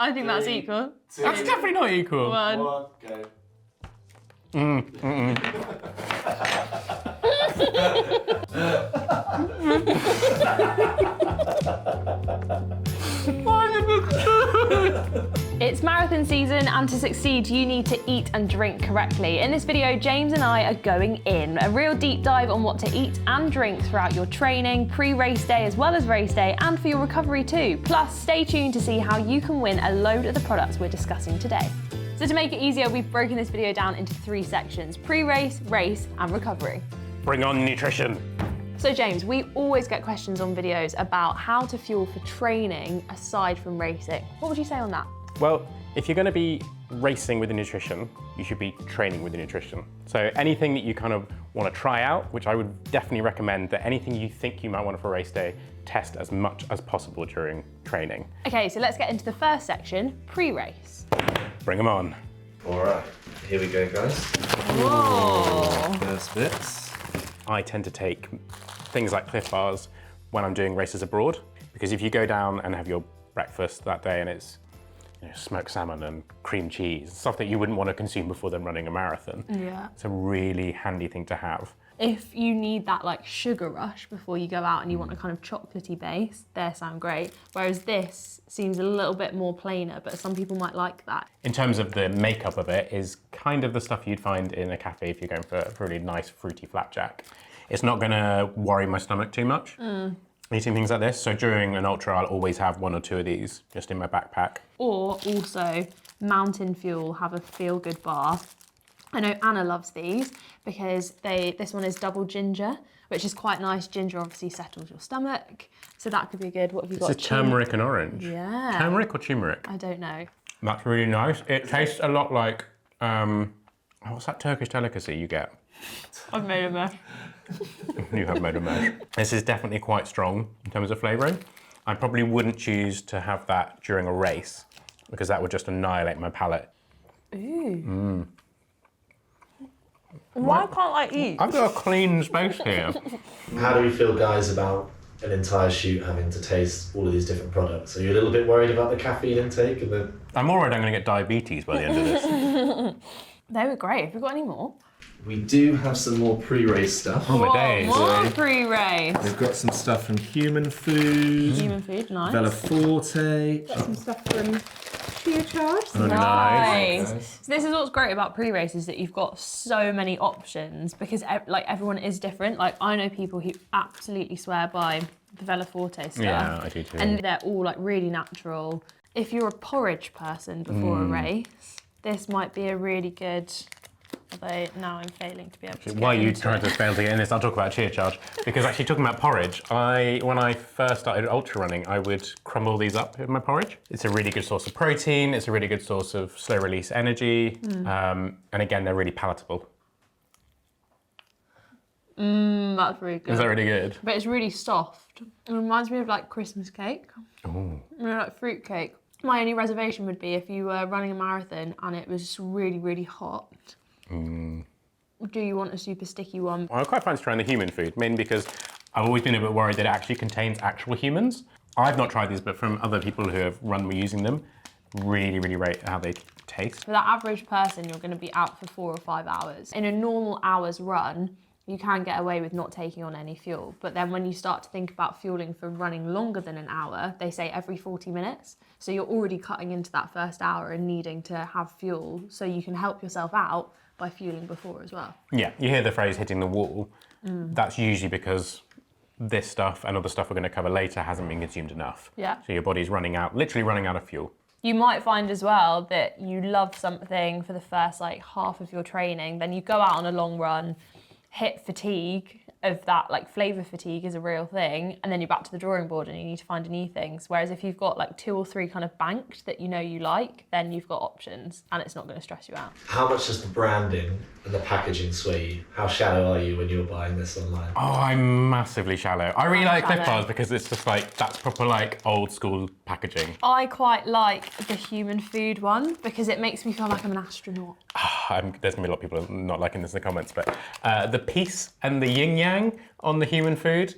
I think that's equal. That's definitely not equal. One. Go. It's marathon season, and to succeed, you need to eat and drink correctly. In this video, James and I are going in. A real deep dive on what to eat and drink throughout your training, pre-race day as well as race day, and for your recovery too. Plus, stay tuned to see how you can win a load of the products we're discussing today. So to make it easier, we've broken this video down into 3 sections: pre-race, race, and recovery. Bring on nutrition. So James, we always get questions on videos about how to fuel for training aside from racing. What would you say on that? Well, if you're going to be racing with the nutrition, you should be training with the nutrition. So anything that you kind of want to try out, which I would definitely recommend, that anything you think you might want for a race day, test as much as possible during training. Okay, so let's get into the first section, pre-race. Bring them on. All right, here we go, guys. Whoa. First bits. I tend to take things like Cliff Bars when I'm doing races abroad, because if you go down and have your breakfast that day and it's smoked salmon and cream cheese, stuff that you wouldn't want to consume before then running a marathon. Yeah. It's a really handy thing to have. If you need that like sugar rush before you go out and you want a kind of chocolatey base, they sound great. Whereas this seems a little bit more plainer, but some people might like that. In terms of the makeup of it, is kind of the stuff you'd find in a cafe if you're going for a really nice fruity flapjack. It's not going to worry my stomach too much. Eating things like this. So during an ultra, I'll always have 1 or 2 of these just in my backpack. Or also, Mountain Fuel have a feel-good bar. I know Anna loves these because this one is double ginger, which is quite nice. Ginger obviously settles your stomach, so that could be good. What have you got? This is turmeric and orange. Yeah. Turmeric or turmeric? I don't know. That's really nice. It tastes a lot like, what's that Turkish delicacy you get? I've made a mess. You have made a mess. This is definitely quite strong in terms of flavouring. I probably wouldn't choose to have that during a race because that would just annihilate my palate. Ooh. Why can't I eat? I've got a clean space here. How do we feel, guys, about an entire shoot having to taste all of these different products? Are you a little bit worried about the caffeine intake? I'm worried I'm going to get diabetes by the end of this. They were great. Have you got any more? We do have some more pre-race stuff. Oh my days. More pre-race. We've got some stuff from Human Food. Human Food, nice. Bella Forte. Some stuff from Chia Charge. Oh, nice. So this is what's great about pre-race is that you've got so many options because like everyone is different. Like I know people who absolutely swear by the Bella Forte stuff. Yeah, I do too. And they're all like really natural. If you're a porridge person before a race, this might be a really good. Although now I'm failing to be able to. Why are you trying to fail to get in this? I'll talk about Chia Charge. Because actually talking about porridge, when I first started ultra running, I would crumble these up in my porridge. It's a really good source of protein, it's a really good source of slow release energy, and again, they're really palatable. That's really good. Is that really good? But it's really soft. It reminds me of like Christmas cake. Ooh. Like fruit cake. My only reservation would be if you were running a marathon and it was really, really hot. Do you want a super sticky one? Well, I quite fancy trying the Human Food, mainly because I've always been a bit worried that it actually contains actual humans. I've not tried these, but from other people who have run me using them, really, really rate how they taste. For that average person, you're going to be out for 4 or 5 hours. In a normal hour's run, you can get away with not taking on any fuel. But then when you start to think about fueling for running longer than an hour, they say every 40 minutes. So you're already cutting into that first hour and needing to have fuel so you can help yourself out by fueling before as well. Yeah, you hear the phrase hitting the wall. That's usually because this stuff and other stuff we're going to cover later hasn't been consumed enough. Yeah. So your body's literally running out of fuel. You might find as well that you love something for the first like half of your training, then you go out on a long run, hit fatigue of that, like flavour fatigue is a real thing, and then you're back to the drawing board and you need to find new things. Whereas if you've got like 2 or 3 kind of banked that you know you like, then you've got options and it's not going to stress you out. How much does the branding and the packaging sway you? How shallow are you when you're buying this online? Oh, I'm massively shallow. I really like Cliff shallow. Bars because it's just like, that's proper like old school packaging. I quite like the Human Food one because it makes me feel like I'm an astronaut. There's going to be a lot of people not liking this in the comments, but the peace and the yin yang on the Human Food,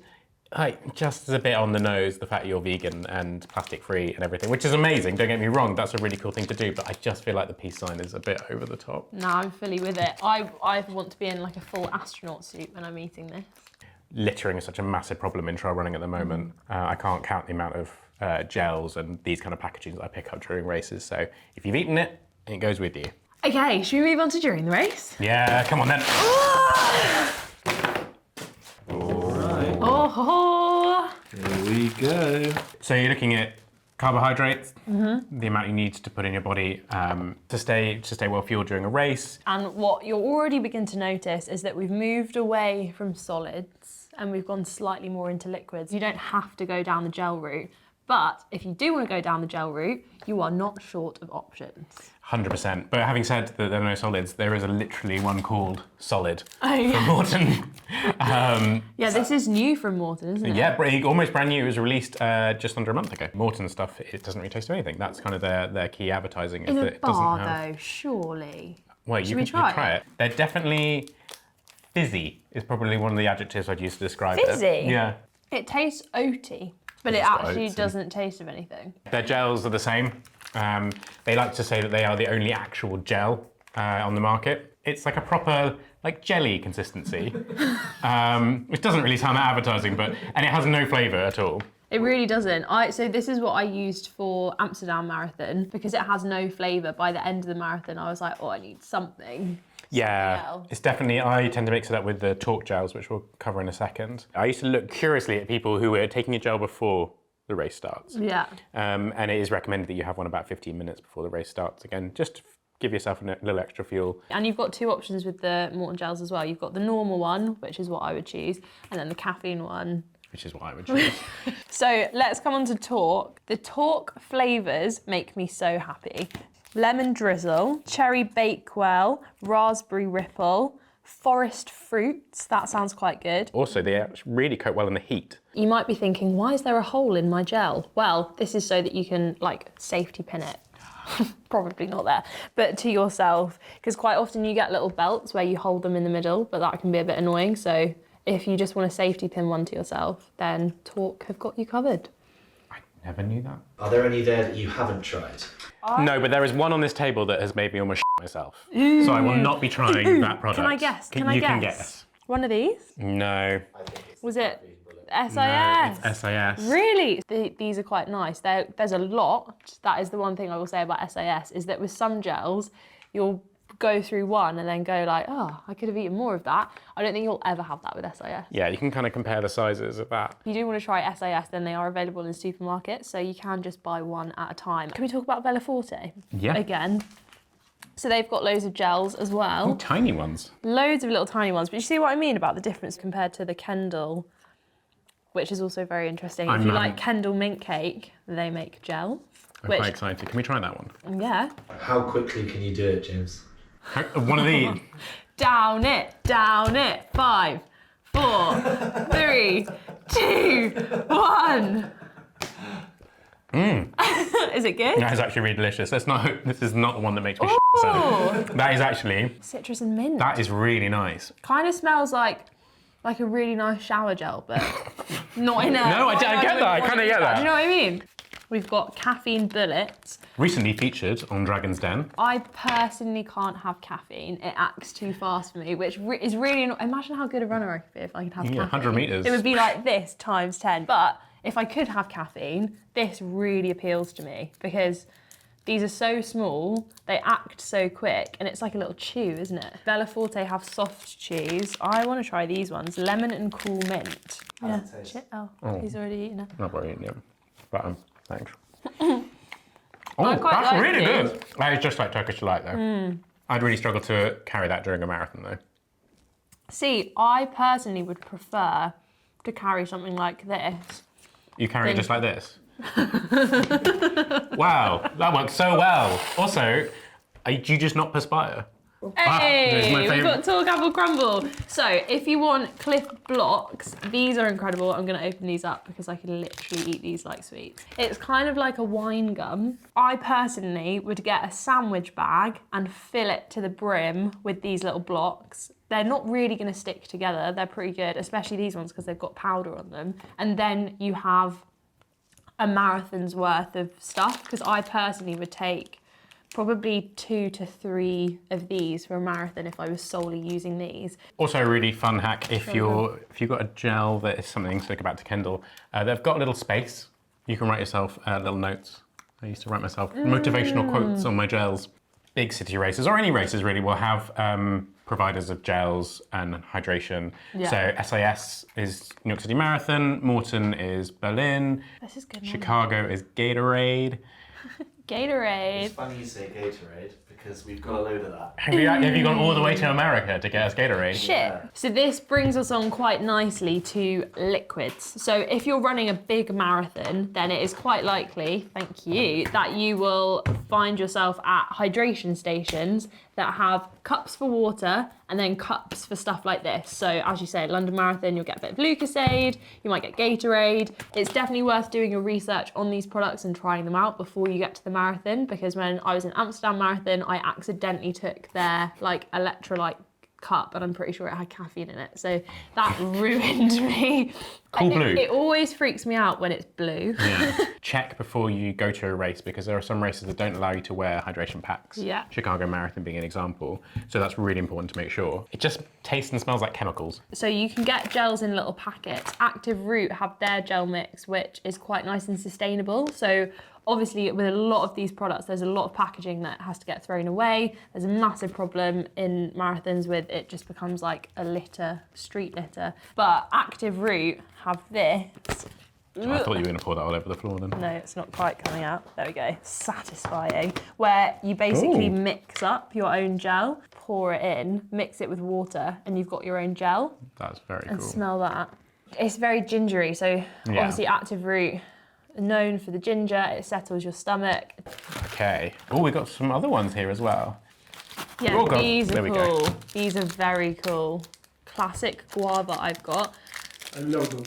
like, just a bit on the nose, the fact you're vegan and plastic free and everything, which is amazing, don't get me wrong, that's a really cool thing to do, but I just feel like the peace sign is a bit over the top. No, I'm fully with it. I want to be in like a full astronaut suit when I'm eating this. Littering is such a massive problem in trail running at the moment. I can't count the amount of gels and these kind of packaging that I pick up during races, so if you've eaten it, it goes with you. Okay, should we move on to during the race? Yeah, come on then. Oh, Here we go. So you're looking at carbohydrates, the amount you need to put in your body to stay well fueled during a race. and what you'll already begin to notice is that we've moved away from solids and we've gone slightly more into liquids. You don't have to go down the gel route, but if you do want to go down the gel route, you are not short of options. 100%. But having said that there are no solids, there is literally one called Solid Oh, yeah. from Morton. Yeah, this is new from Morton, isn't it? Yeah, almost brand new. It was released just under a month ago. Morton stuff, it doesn't really taste of anything. That's kind of their key advertising. In is a that it doesn't bar, have... though, surely. Well, Should you we can try it. They're definitely fizzy. Is probably one of the adjectives I'd use to describe Fizzy? it. Yeah. It tastes oaty, but it It's got actually oats in. doesn't taste of anything. Their gels are the same. They like to say that they are the only actual gel on the market. It's like a proper jelly consistency, which doesn't really sound that advertising, and it has no flavour at all. It really doesn't. So this is what I used for Amsterdam Marathon because it has no flavour. By the end of the marathon, I was like, oh, I need something. Yeah, else. it's definitely, I tend to mix it up with the Talk gels, which we'll cover in a second. I used to look curiously at people who were taking a gel before the race starts. Yeah. And it is recommended that you have one about 15 minutes before the race starts. Again, just to give yourself a little extra fuel. And you've got two options with the Morton gels as well. You've got the normal one, which is what I would choose, and then the caffeine one. Which is what I would choose. So let's come on to Talk. The Talk flavours make me so happy. Lemon drizzle, cherry bakewell, raspberry ripple, forest fruits. That sounds quite good. Also, they really coat well in the heat. You might be thinking, why is there a hole in my gel? Well, this is so that you can safety pin it. Probably not there, but to yourself, because quite often you get little belts where you hold them in the middle, but that can be a bit annoying. So if you just want to safety pin one to yourself, then Talk have got you covered. I never knew that. Are there any there that you haven't tried? No, but there is one on this table that has made me almost myself. So I will not be trying that product. Can I guess? You can guess. One of these? No. Was it SIS? No, it's SIS. Really? These are quite nice. There's a lot. That is the one thing I will say about SIS, is that with some gels, you'll go through one and then go like, oh, I could have eaten more of that. I don't think you'll ever have that with SIS. Yeah, you can kind of compare the sizes of that. If you do want to try SIS, then they are available in supermarkets, so you can just buy one at a time. Can we talk about Bella Forte? Yeah. Again. So they've got loads of gels as well. Tiny ones. Loads of little tiny ones. But you see what I mean about the difference compared to the Kendall, which is also very interesting. If you like Kendall mint cake, they make gel. I'm quite excited. Can we try that one? Yeah. How quickly can you do it, James? One of these. Down it, down it. 5, 4, 3, 2, 1. Is it good? That is actually really delicious. This is not the one that makes me sad. That is actually, Citrus and mint. that is really nice. Kind of smells like a really nice shower gel, but not in a... No, I get that. I kind of get Do you that. know what I mean? We've got caffeine bullets. Recently featured on Dragon's Den. I personally can't have caffeine. It acts too fast for me, which is really... Imagine how good a runner I could be if I could have caffeine. 100 metres. It would be like this times 10. But if I could have caffeine, this really appeals to me because these are so small, they act so quick, and it's like a little chew, isn't it? Bella Forte have soft chews. I want to try these ones, lemon and cool mint. How's it taste? Shit, he's already eaten it. Not very Indian, but thanks. I Oh, quite that's like really these. good. That is just like Turkish delight though. I'd really struggle to carry that during a marathon though. See, I personally would prefer to carry something like this. You carry it just like this? Wow, that works so well. Also, do you just not perspire? there's my Hey, we've favourite. got Tall Apple Crumble. So if you want Cliff Blocks, these are incredible. I'm going to open these up because I can literally eat these like sweets. It's kind of like a wine gum. I personally would get a sandwich bag and fill it to the brim with these little blocks. They're not really going to stick together. They're pretty good, especially these ones because they've got powder on them. And then you have a marathon's worth of stuff, because I personally would take probably 2 to 3 of these for a marathon if I was solely using these. Also a really fun hack if you've got a gel that is something to go back to Kendall. They've got a little space. You can write yourself little notes. I used to write myself motivational quotes on my gels. Big city races, or any races really, will have providers of gels and hydration. Yeah. So SAS is New York City Marathon, Morton is Berlin, This is good. Chicago is Gatorade. Gatorade. It's funny you say Gatorade because we've got a load of that. Have you gone all the way to America to get us Gatorade? Shit. Yeah. So this brings us on quite nicely to liquids. So if you're running a big marathon, then it is quite likely, thank you, that you will find yourself at hydration stations that have cups for water and then cups for stuff like this. So as you say, London Marathon, you'll get a bit of Lucasade, you might get Gatorade. It's definitely worth doing your research on these products and trying them out before you get to the marathon, because when I was in Amsterdam Marathon, I accidentally took their like electrolyte cup and I'm pretty sure it had caffeine in it. So that ruined me. Cool blue. It always freaks me out when it's blue. Yeah. Check before you go to a race, because there are some races that don't allow you to wear hydration packs. Yeah. Chicago Marathon being an example. So that's really important to make sure. It just tastes and smells like chemicals. So you can get gels in little packets. Active Root have their gel mix, which is quite nice and sustainable. So obviously with a lot of these products, there's a lot of packaging that has to get thrown away. There's a massive problem in marathons with it just becomes like a litter, street litter. But Active Root have this. I thought you were going to pour that all over the floor then. No, it's not quite coming out. There we go. Satisfying. Where you basically Ooh. mix up your own gel, pour it in, mix it with water, and you've got your own gel. That's very And cool. smell that. It's very gingery, so obviously Active Root, known for the ginger, it settles your stomach. Okay. Oh, we've got some other ones here as well. Yeah, Oh, God. these There are we go. cool. These are very cool. Classic guava I've got. A logo.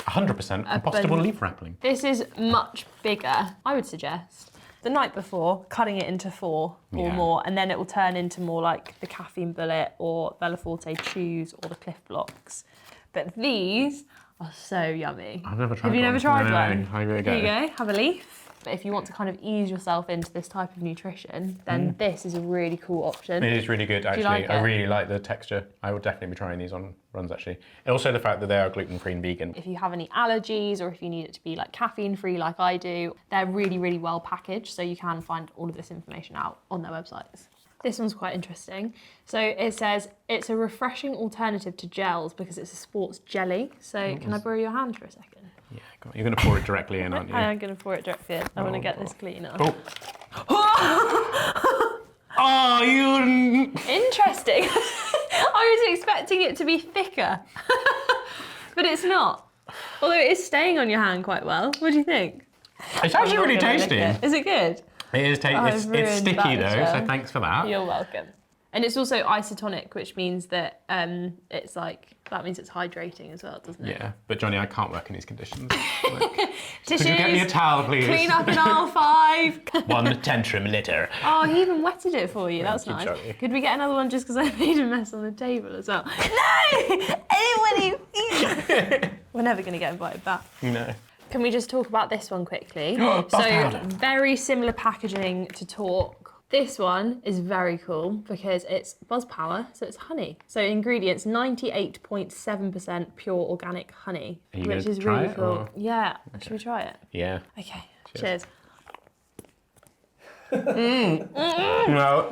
100% compostable leaf wrapping. This is much bigger, I would suggest. The night before, cutting it into 4 or Yeah. more, and then it will turn into more like the Caffeine Bullet or Bella Forte Chews or the Cliff Blocks. But these are so yummy. I've never tried Have you one. never tried No, one? Here we go. Here you go, have a leaf. But if you want to kind of ease yourself into this type of nutrition, then this is a really cool option. It is really good, actually. like I it? really like the texture. I would definitely be trying these on runs, actually. And also the fact that they are gluten-free and vegan. If you have any allergies or if you need it to be like caffeine free like I do, they're really, really well packaged, so you can find all of this information out on their websites. This one's quite interesting. So it says it's a refreshing alternative to gels because it's a sports jelly. So can I borrow your hand for a second? Yeah, go on. You're going to pour it directly in, aren't you? I am going to pour it directly in. I want to get this cleaner. Oh. Oh, you... Interesting. I was expecting it to be thicker, but it's not. Although it is staying on your hand quite well. What do you think? It's actually I'm really not gonna lick tasty. it. Is it good? It is tasty. I've It's ruined sticky that though, so gel. thanks for that. You're welcome. And it's also isotonic, which means that it's like, that means it's hydrating as well, doesn't it? Yeah, but Johnny, I can't work in these conditions. Like, Tissues, could you get me a towel, please? clean up in aisle 5. One tantrum litter. Oh, he even wetted it for you. That's you, nice. Johnny. Could we get another one just because I made a mess on the table as well? No! Anyone who... We're never going to get invited back. No. Can we just talk about this one quickly? Buzz powder. Very similar packaging to Talk. This one is very cool because it's Buzz Power, so it's honey. So ingredients, 98.7% pure organic honey, Are you which gonna is try really it, cool. or- Yeah, should we try it? Yeah. Okay, Cheers. cheers. No.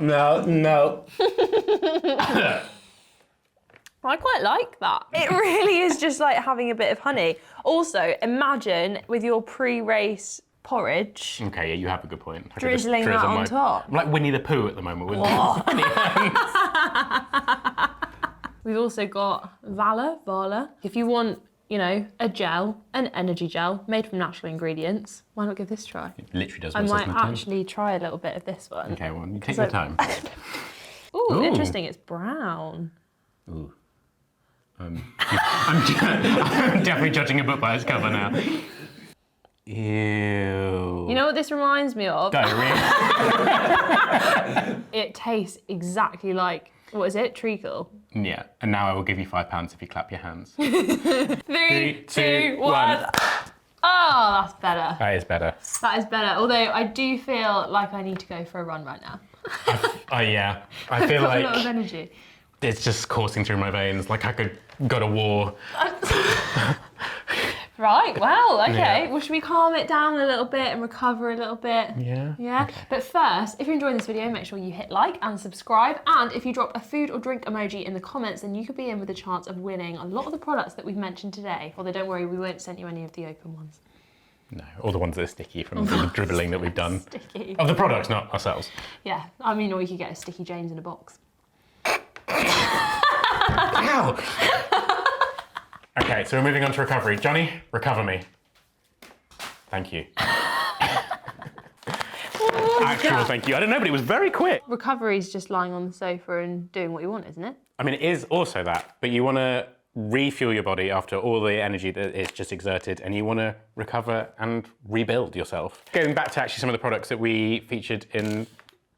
I quite like that. It really is just like having a bit of honey. Also, imagine with your pre-race porridge, Okay, yeah, you have a good point. I could just drizzling that drizzle on top. I'm like Winnie the Pooh at the moment with honey. We've also got Vala. If you want, a gel, an energy gel made from natural ingredients, why not give this a try? It literally does I what it says might on the tin. actually try a little bit of this one. Okay, well, you take your time. Ooh, Ooh. interesting. It's brown. Ooh. I'm definitely judging a book by its cover now. Ew. You know what this reminds me of? Diarrhea. It tastes exactly like, what is it? Treacle. Yeah, and now I will give you £5 if you clap your hands. 3, 2, 1. Oh, that's better. That is better. That is better. Although I do feel like I need to go for a run right now. Oh yeah, I feel Got a lot of like energy. it's just coursing through my veins. Like I could go to war. Right, well, okay. Yeah. Well, should we calm it down a little bit and recover a little bit? Yeah. Yeah? Okay. But first, if you're enjoying this video, make sure you hit like and subscribe. And if you drop a food or drink emoji in the comments, then you could be in with a chance of winning a lot of the products that we've mentioned today. Although don't worry, we won't send you any of the open ones. No, all the ones that are sticky from the dribbling that we've done. Sticky. Of the products, not ourselves. Yeah, I mean, or you could get a Sticky James in a box. Ow! Okay, so we're moving on to recovery. Johnny, recover me. Thank you. Actual thank you. I don't know, but it was very quick. Recovery is just lying on the sofa and doing what you want, isn't it? I mean, it is also that, but you want to refuel your body after all the energy that is just exerted, and you want to recover and rebuild yourself. Going back to actually some of the products that we featured in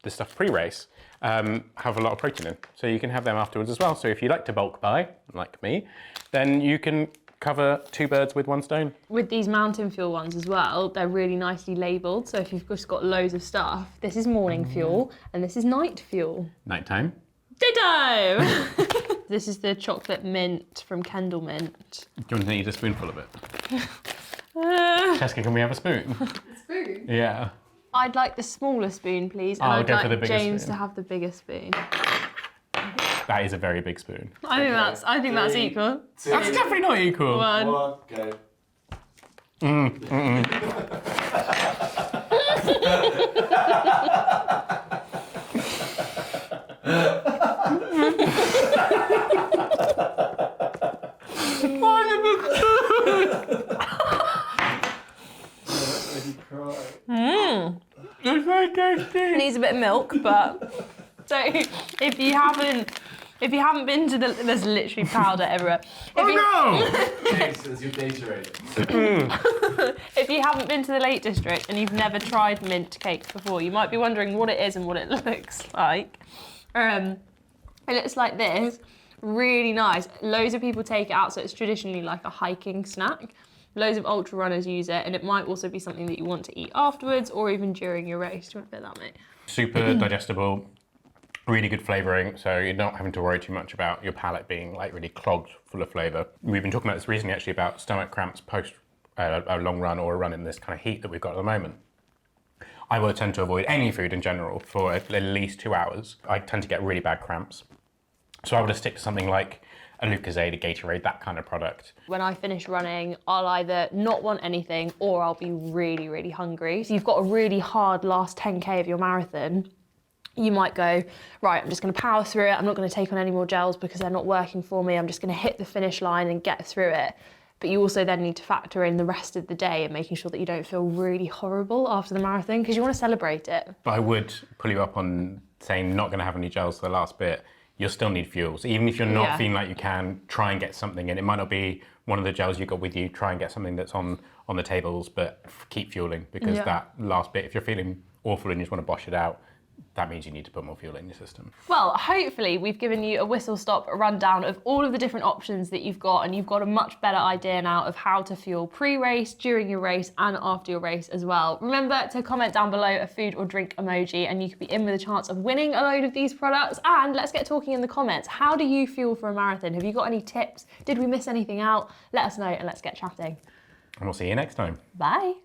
the stuff pre-race, have a lot of protein in. So you can have them afterwards as well. So if you like to bulk buy, like me, then you can cover 2 birds with 1 stone. With these Mountain Fuel ones as well, they're really nicely labelled. So if you've just got loads of stuff, this is morning fuel and this is night fuel. Nighttime. Ditto! This is the chocolate mint from Kendall Mint. Do you want to eat a spoonful of it? Cheska, can we have a spoon? Spoon? Yeah. I'd like the smaller spoon, please. And I'll I'd go like for the bigger James spoon. to have the bigger spoon. That is a very big spoon. I think that's Three, equal. 2, That's definitely not equal. 1. 1, go. It's very tasty. Needs a bit of milk, but so if you haven't been to the, there's literally powder everywhere. James, as your data If you haven't been to the Lake District and you've never tried mint cake before, you might be wondering what it is and what it looks like. It looks like this, really nice. Loads of people take it out, so it's traditionally like a hiking snack. Loads of ultra runners use it, and it might also be something that you want to eat afterwards or even during your race. Do you want to fit that, mate? Super digestible, really good flavouring, so you're not having to worry too much about your palate being like really clogged full of flavour. We've been talking about this recently actually about stomach cramps post a long run or a run in this kind of heat that we've got at the moment. I will tend to avoid any food in general for at least 2 hours. I tend to get really bad cramps. So I would stick to something like a Lucozade, a Gatorade, that kind of product. When I finish running, I'll either not want anything or I'll be really, really hungry. So you've got a really hard last 10K of your marathon. You might go, right, I'm just gonna power through it. I'm not gonna take on any more gels because they're not working for me. I'm just gonna hit the finish line and get through it. But you also then need to factor in the rest of the day and making sure that you don't feel really horrible after the marathon because you wanna celebrate it. But I would pull you up on saying not gonna have any gels for the last bit. You'll still need fuels. Even if you're not feeling like you can, try and get something in. It might not be one of the gels you got with you. Try and get something that's on the tables, but keep fueling because that last bit, if you're feeling awful and you just want to bosh it out, that means you need to put more fuel in your system. Well, hopefully we've given you a whistle-stop rundown of all of the different options that you've got, and you've got a much better idea now of how to fuel pre-race, during your race, and after your race as well. Remember to comment down below a food or drink emoji, and you could be in with a chance of winning a load of these products. And let's get talking in the comments. How do you fuel for a marathon? Have you got any tips? Did we miss anything out? Let us know and let's get chatting. And we'll see you next time. Bye.